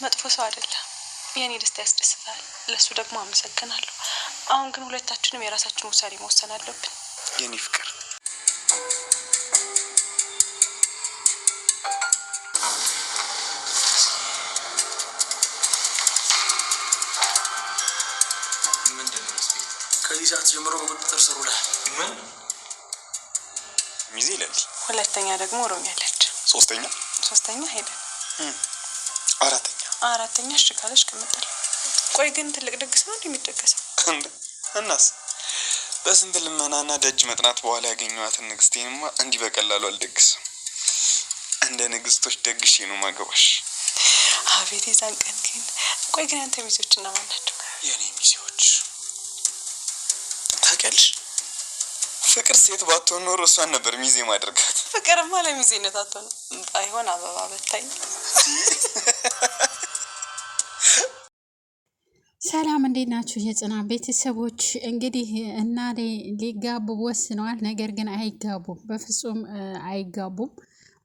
መጥፎ ሰው አይደለም። የኔ ደስታ ያስደስታል። ለሱ ደግሞ አመሰግናለሁ። አሁን ግን ሁለታችንም የራሳችን ውሳኔ መወሰን አለብን። የኔ ፍቅር ከዚህ ሰዓት ጀምሮ በቁጥጥር ስር ውለሃል። ምን ሚዜ ይላል። ሁለተኛ ደግሞ ሮኛለች። ሶስተኛ ሄደ። አራተኛ እሺ ካለሽ ቅምጥል። ቆይ ግን ትልቅ ድግስ ነው እንደሚደገሰው እናስ በስንት ልመናና ደጅ መጥናት በኋላ ያገኘኋትን ንግስቴንማ እንዲህ በቀላሉ አልደግስም። እንደ ንግስቶች ደግሼ ነው ማገባሽ። አቤት የዛን ቀን ግን። ቆይ ግን አንተ ሚዜዎች እና ማን ናቸው? የኔ ሚዜዎች ታውቂያለሽ፣ ፍቅር ሴት ባትሆን ኖሮ እሷን ነበር ሚዜ ማድረጋት። ፍቅርማ ለሚዜነት አትሆንም። ባይሆን አበባ በታኝ። ሰላም እንዴት ናችሁ የጽናት ቤተሰቦች? እንግዲህ እናቴ ሊጋቡ ወስነዋል። ነገር ግን አይጋቡም፣ በፍጹም አይጋቡም።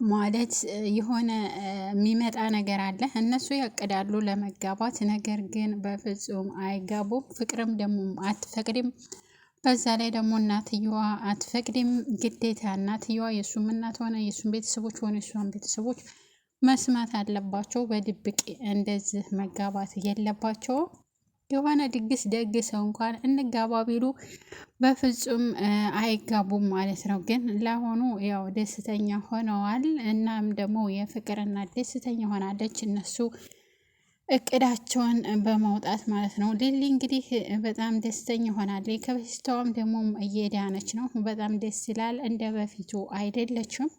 ማለት የሆነ የሚመጣ ነገር አለ። እነሱ ያቅዳሉ ለመጋባት፣ ነገር ግን በፍጹም አይጋቡም። ፍቅርም ደግሞ አትፈቅድም። በዛ ላይ ደግሞ እናትየዋ አትፈቅድም። ግዴታ እናትየዋ የእሱም እናት ሆነ የእሱም ቤተሰቦች ሆነ የእሷን ቤተሰቦች መስማት አለባቸው። በድብቅ እንደዚህ መጋባት የለባቸውም። የሆነ ድግስ ደግሰው እንኳን እንጋባ ቢሉ በፍጹም አይጋቡም ማለት ነው። ግን ለአሁኑ ያው ደስተኛ ሆነዋል። እናም ደግሞ የፍቅር እናት ደስተኛ ሆናለች፣ እነሱ እቅዳቸውን በማውጣት ማለት ነው። ሊሊ እንግዲህ በጣም ደስተኛ ሆናለች። ከበሽታዋም ደግሞ እየዳነች ነው። በጣም ደስ ይላል። እንደ በፊቱ አይደለችም።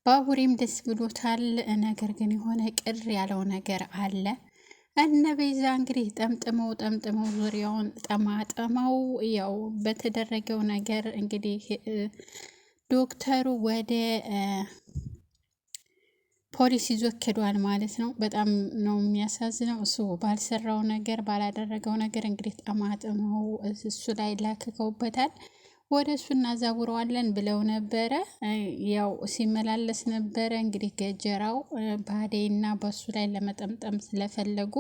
ባቡሬም ደስ ብሎታል። ነገር ግን የሆነ ቅር ያለው ነገር አለ። እነ ቤዛ እንግዲህ ጠምጥመው ዙሪያውን ጠማጠመው ያው በተደረገው ነገር እንግዲህ ዶክተሩ ወደ ፖሊስ ይዞ ሄዷል ማለት ነው። በጣም ነው የሚያሳዝነው። እሱ ባልሰራው ነገር ባላደረገው ነገር እንግዲህ ጠማጥመው እሱ ላይ ላክከውበታል። ወደ እሱ እናዛውረዋለን ብለው ነበረ። ያው ሲመላለስ ነበረ እንግዲህ ገጀራው ባዴና በሱ ላይ ለመጠምጠም ስለፈለጉ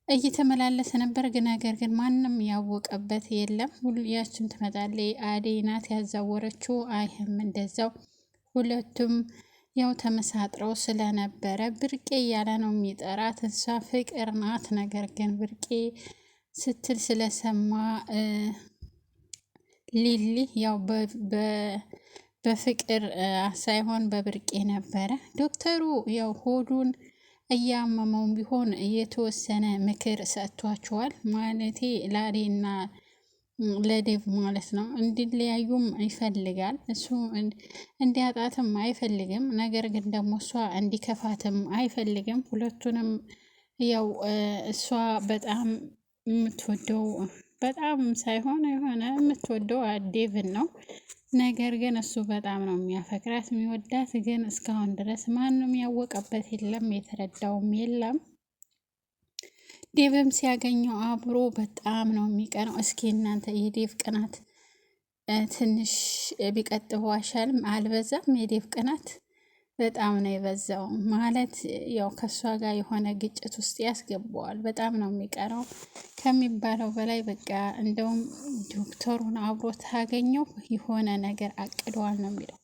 እየተመላለሰ ነበር። ነገር ግን ማንም ያወቀበት የለም። ያችም ትመጣለች፣ አዴ ናት ያዛወረችው። አይህም እንደዛው። ሁለቱም ያው ተመሳጥረው ስለነበረ ብርቄ እያለ ነው የሚጠራት። እሷ ፍቅር ናት። ነገር ግን ብርቄ ስትል ስለሰማ ሊሊ ያው በፍቅር ሳይሆን በብርቄ ነበረ። ዶክተሩ ያው ሆዱን እያመመውም ቢሆን የተወሰነ ምክር ሰጥቷቸዋል። ማለቴ ላዴና ለዴቭ ማለት ነው። እንዲለያዩም ይፈልጋል። እሱ እንዲያጣትም አይፈልግም። ነገር ግን ደግሞ እሷ እንዲከፋትም አይፈልግም። ሁለቱንም ያው እሷ በጣም የምትወደው በጣም ሳይሆን የሆነ የምትወደው ዴቭን ነው። ነገር ግን እሱ በጣም ነው የሚያፈቅራት የሚወዳት። ግን እስካሁን ድረስ ማንም ያወቀበት የለም፣ የተረዳውም የለም። ዴቭም ሲያገኘው አብሮ በጣም ነው የሚቀነው። እስኪ እናንተ የዴቭ ቅናት ትንሽ ቢቀጥበው አይሻልም? አልበዛም? የዴቭ ቅናት በጣም ነው የበዛው። ማለት ያው ከእሷ ጋር የሆነ ግጭት ውስጥ ያስገባዋል። በጣም ነው የሚቀረው ከሚባለው በላይ። በቃ እንደውም ዶክተሩን አብሮ ታገኘው የሆነ ነገር አቅደዋል ነው የሚለው።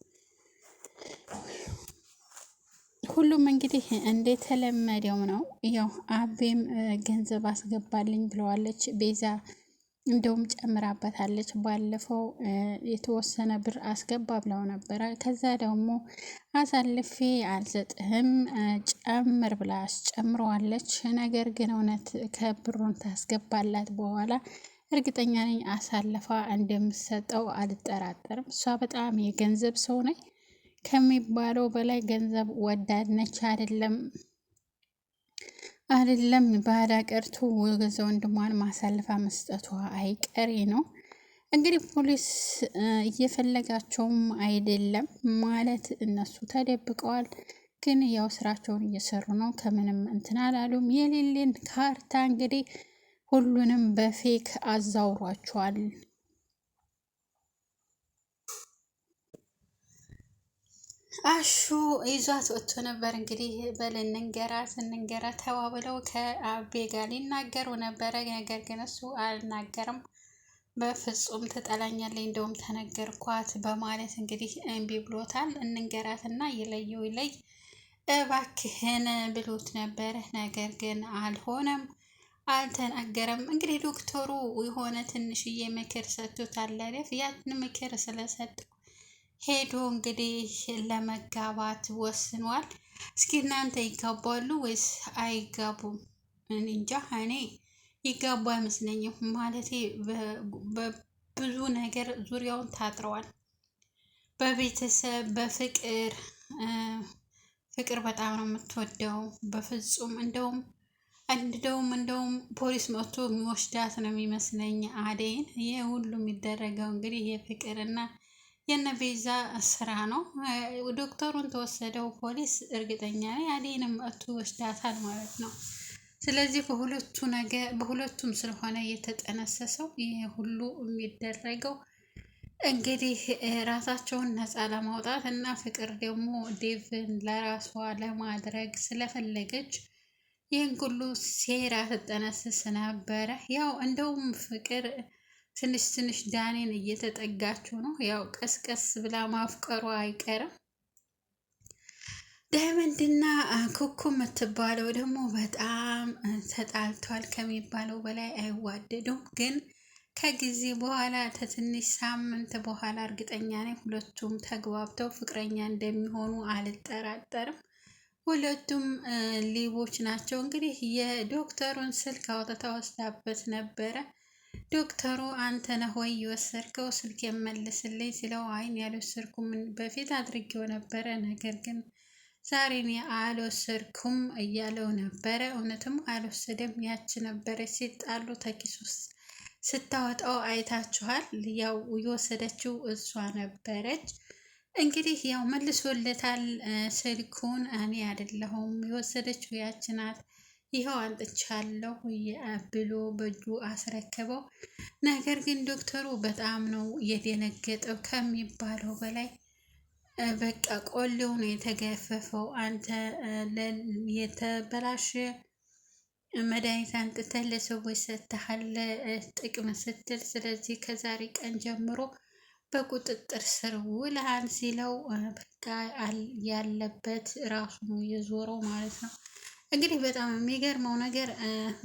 ሁሉም እንግዲህ እንደተለመደው ነው። ያው አቤም ገንዘብ አስገባልኝ ብለዋለች ቤዛ። እንደውም ጨምራበታለች። ባለፈው የተወሰነ ብር አስገባ ብለው ነበረ። ከዛ ደግሞ አሳልፌ አልሰጥህም ጨምር ብላ አስጨምረዋለች። ነገር ግን እውነት ከብሩን ታስገባላት በኋላ እርግጠኛ ነኝ አሳልፋ እንደምትሰጠው አልጠራጠርም። እሷ በጣም የገንዘብ ሰው ነች ከሚባለው በላይ ገንዘብ ወዳድ ነች። አይደለም ባዳ ቀርቶ ወገዛ ወንድሟን ማሳለፋ መስጠቷ አይቀሬ ነው። እንግዲህ ፖሊስ እየፈለጋቸውም አይደለም ማለት እነሱ ተደብቀዋል። ግን ያው ስራቸውን እየሰሩ ነው። ከምንም እንትን አላሉም። የሌሌን ካርታ እንግዲህ ሁሉንም በፌክ አዛውሯቸዋል። አሹ ይዟት ወጥቶ ነበር። እንግዲህ በል እንንገራት ተባብለው ከአቤ ጋር ሊናገሩ ነበረ። ነገር ግን እሱ አልናገርም፣ በፍጹም ትጠላኛለች፣ እንደውም ተነገርኳት በማለት እንግዲህ እምቢ ብሎታል። እንንገራትና ይለየው ይለይ እባክህን ብሎት ነበረ። ነገር ግን አልሆነም፣ አልተናገረም። እንግዲህ ዶክተሩ የሆነ ትንሽዬ ምክር ሰጥቶታል። ያን ምክር ስለሰጠው ሄዶ እንግዲህ ለመጋባት ወስኗል። እስኪ እናንተ ይጋባሉ ወይስ አይጋቡም? እንጃ እኔ ይጋቡ አይመስለኝም። ማለቴ በብዙ ነገር ዙሪያውን ታጥረዋል። በቤተሰብ በፍቅር ፍቅር በጣም ነው የምትወደው። በፍጹም እንደውም ፖሊስ መጥቶ የሚወስዳት ነው የሚመስለኝ አደይን። ይህ ሁሉ የሚደረገው እንግዲህ የፍቅርና የነ ቤዛ ስራ ነው። ዶክተሩን ተወሰደው ፖሊስ እርግጠኛ ነኝ አደይንም መጥቶ ወስዳታል ማለት ነው። ስለዚህ በሁለቱም ስለሆነ የተጠነሰሰው ይሄ ሁሉ የሚደረገው እንግዲህ ራሳቸውን ነፃ ለማውጣት እና ፍቅር ደግሞ ዴቭን ለራሷ ለማድረግ ስለፈለገች ይህን ሁሉ ሴራ ትጠነስስ ነበረ። ያው እንደውም ፍቅር ትንሽ ዳኔን እየተጠጋችው ነው። ያው ቀስቀስ ብላ ማፍቀሯ አይቀርም። ዳይመንድና ኩኩ የምትባለው ደግሞ በጣም ተጣልቷል ከሚባለው በላይ አይዋደዱም። ግን ከጊዜ በኋላ ከትንሽ ሳምንት በኋላ እርግጠኛ ነኝ ሁለቱም ተግባብተው ፍቅረኛ እንደሚሆኑ አልጠራጠርም። ሁለቱም ሌቦች ናቸው። እንግዲህ የዶክተሩን ስልክ አውጥታ ወስዳበት ነበረ። ዶክተሩ አንተ ነህ ወይ የወሰድከው? ስልክ የመልስልኝ ሲለው አይን ያልወሰድኩም፣ በፊት አድርጌው ነበረ፣ ነገር ግን ዛሬ እኔ አልወሰድኩም እያለው ነበረ። እውነትም አልወሰደም። ያች ነበረች ሲጣሉ ተኪስ ውስጥ ስታወጣው አይታችኋል። ያው የወሰደችው እሷ ነበረች። እንግዲህ ያው መልሶለታል ስልኩን። እኔ አይደለሁም የወሰደችው ያች ናት፣ ይኸው አንጥቻለሁ ብሎ በእጁ አስረከበው። ነገር ግን ዶክተሩ በጣም ነው የደነገጠው ከሚባለው በላይ። በቃ ቆሌው ነው የተገፈፈው። አንተ የተበላሸ መድኃኒት አንጥተህ ለሰዎች ሰጥተሃል ጥቅም ስትል፣ ስለዚህ ከዛሬ ቀን ጀምሮ በቁጥጥር ስር ውለሃል ሲለው በቃ ያለበት ራሱ ነው የዞረው ማለት ነው። እንግዲህ በጣም የሚገርመው ነገር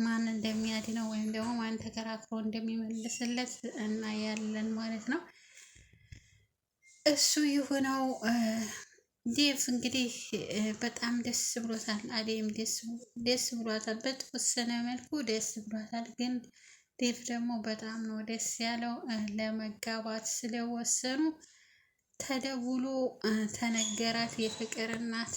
ማን እንደሚያድነው ወይም ደግሞ ማን ተከራክሮ እንደሚመልስለት እናያለን ማለት ነው። እሱ የሆነው ዴቭ እንግዲህ በጣም ደስ ብሎታል። አደይም ደስ ብሏታል፣ በተወሰነ መልኩ ደስ ብሏታል። ግን ዴቭ ደግሞ በጣም ነው ደስ ያለው። ለመጋባት ስለወሰኑ ተደውሎ ተነገራት የፍቅር እናት